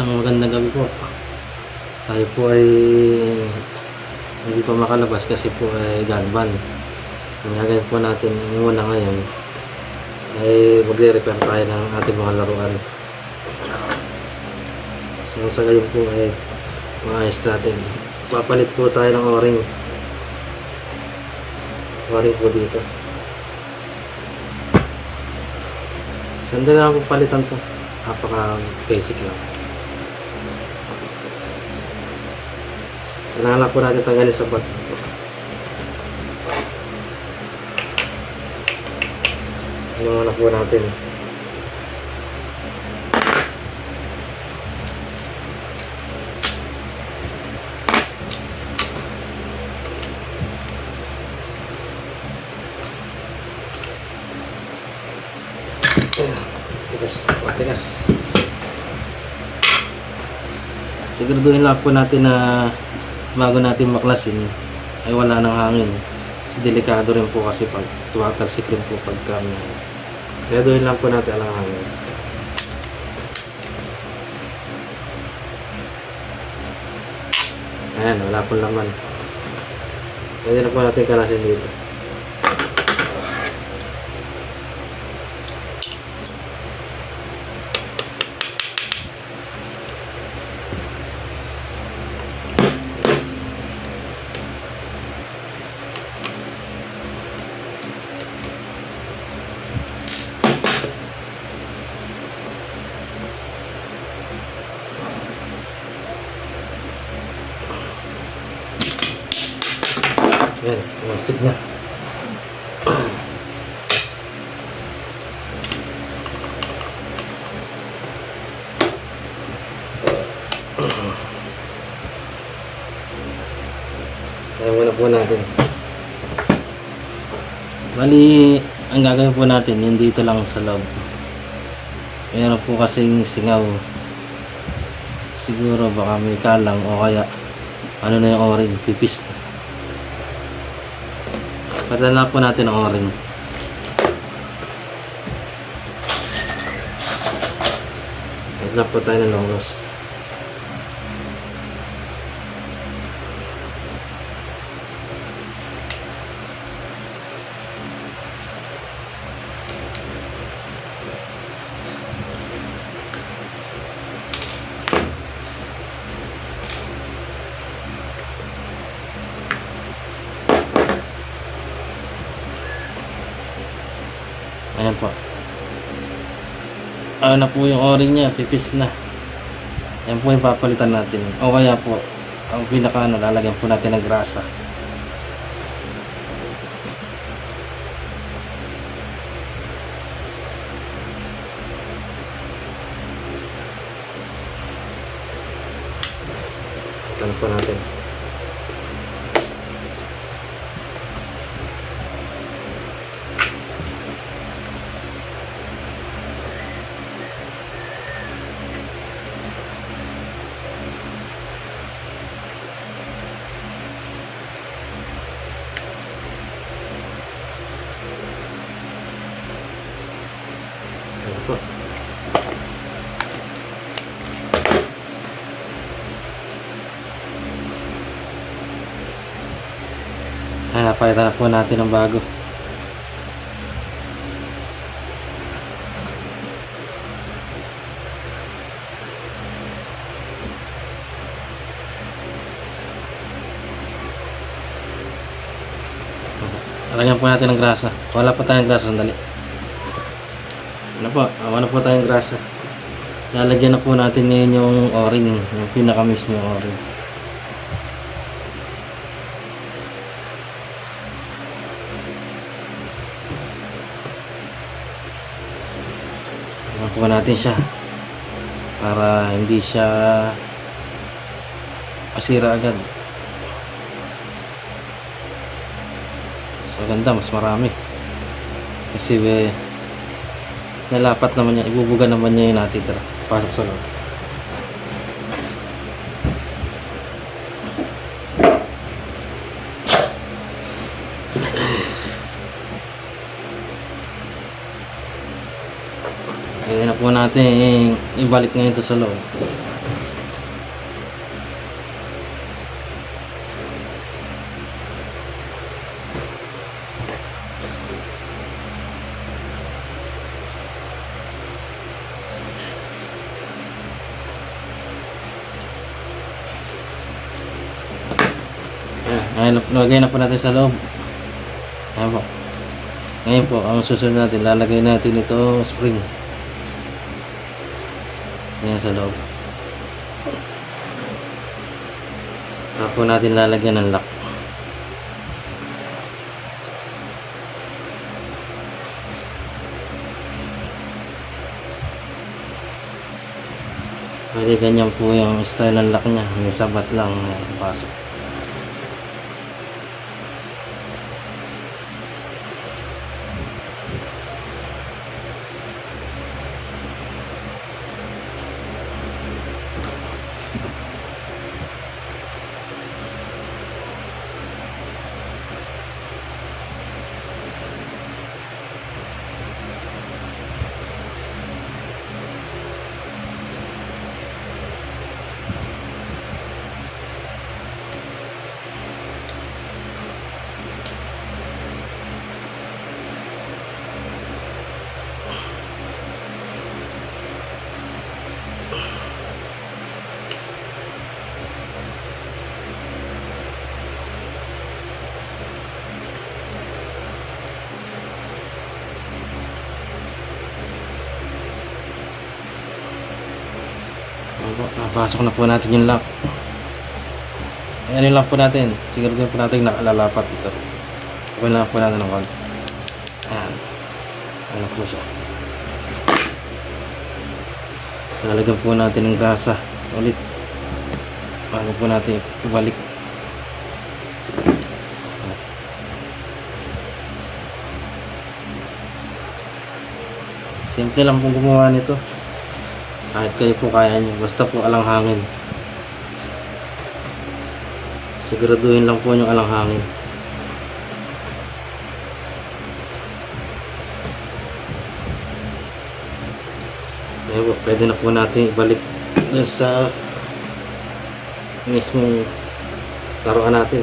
Isang magandang gabi po. Tayo po ay hindi pa makalabas kasi po ay ganban. Ang gagawin po natin muna ngayon ay magre-repair tayo ng ating mga laruan. So sa gayon po ay maayos natin. Papalit po tayo ng o-ring. O-ring po dito. Sandali lang po palitan to. Napaka basic lang. Kailangan po natin tanggalin sa bat. Ano muna po natin. Tigas. Siguraduhin lang po natin na bago natin maklasin ay wala ng hangin. Kasi delikado rin po kasi pag tumatalsik rin po pagka siguraduhin lang po natin ang hangin. Ayan, wala po laman. Pwede na po natin kalasin dito. Yan, masig na. Kaya muna po natin. Bali, ang gagawin po natin, yung dito lang sa loob. Mayroon po kasing singaw. Siguro baka may kalang o kaya ano na yung o-ring, pipis na. Padala po natin ang o-ring. Wait lang po tayo ng longos. Ayan po. Ano na po yung o-ring niya, pipis na. Ayan po yung papalitan natin. O kaya po, ang pinaka lalagyan po natin ng grasa. Ito po natin. Ito po. Napalitan na po natin ng bago. Lagyan po natin ng grasa. Wala pa tayong grasa, sandali. Wala po tayong grasa. Lalagyan na po natin ngayon yung o-ring, yung pinaka mismo o-ring. Lagyan po natin siya para hindi siya masira agad. So ganda, mas marami kasi nalapat naman niya, ibubuga naman niya yung natitira pasok sa loob. Kaya na po natin ibalik ngayon ito sa loob. Ayan, lagay na po natin sa loob. Ayan po. Ngayon po, ang susunod natin, lalagay natin ito spring. Ayan sa loob. Tapos natin lalagyan ng lock. Pwede ganyan po yung style ng lock nya. May sabat lang pasok. Napasok na po natin yung lock. Ano lang po natin, siguro din po natin nakalalapat ito. Open lang po natin ng konti. Ayan. Ano po siya. So lalagyan po natin ng grasa ulit bago po natin ibalik. Simple lang pong gumawa nito. Kahit kayo po kaya nyo, basta po alanghangin. Siguraduhin lang po yung alanghangin. Ngayon po, pwede na po natin ibalik sa mismong laruan natin.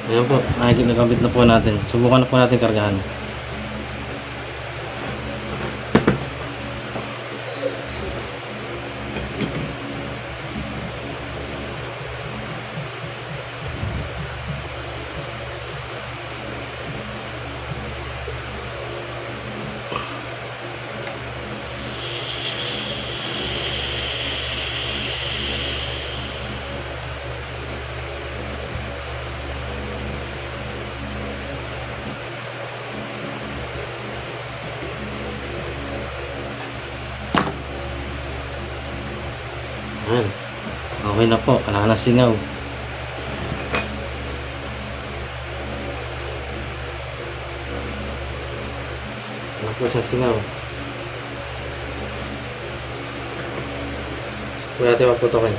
Ayan po, nagamit na po natin. Subukan na po natin kargahan. Ayan. Okay na po, wala na singaw. Wala po siyang singaw. Pwede natin maputokin.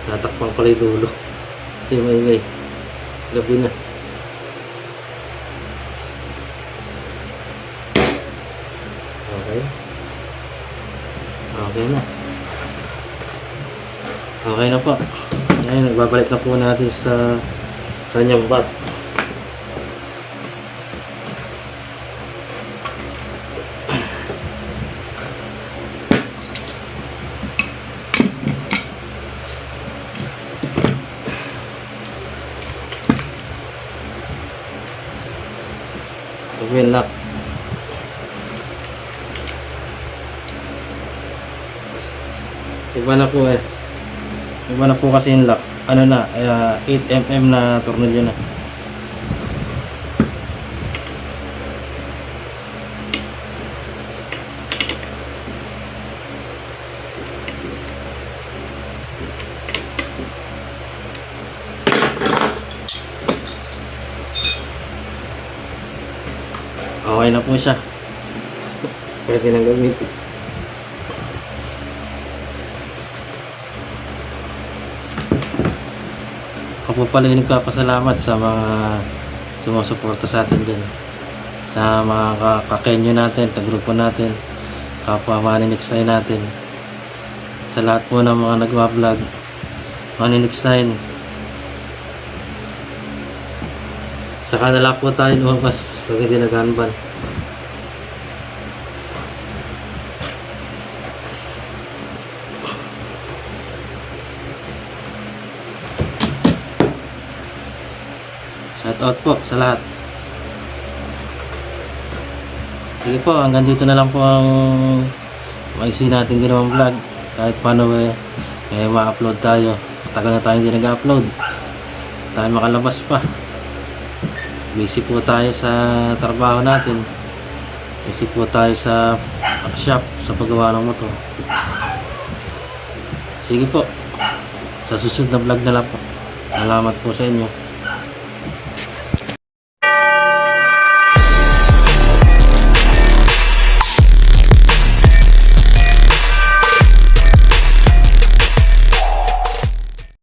Natakpan ko lang yung dulo. Ito yung maingay. Gabi na. Okay. Okay na. Okay na po. Ngayon, nagbabalik na po natin sa kanyang bat. Open lock. Iba na po eh. Iba na po kasi yung lock. Ano na, 8mm na tornilyo na. okay na po siya. Pwede nang gamitin. Ako po pala yung nagpapasalamat sa mga sumusuporta sa atin dyan. Sa mga kakenyo natin, kagrupo natin, kapwa Maniniksay natin. Sa lahat po ng mga nagwa-vlog, Maniniksay. Sa kanila po tayo lumabas pag hindi nag-handball. Shout out po sa lahat. Sige po, hanggang dito na lang po ang maiksi natin ginawang vlog. Kahit paano ma-upload tayo. Matagal na tayo hindi nag-upload. Tayo makalabas pa. Busy po tayo sa trabaho natin. Busy po tayo sa workshop, sa paggawa ng motor. Sige po. Sa susunod na vlog na lang po. Salamat po sa inyo.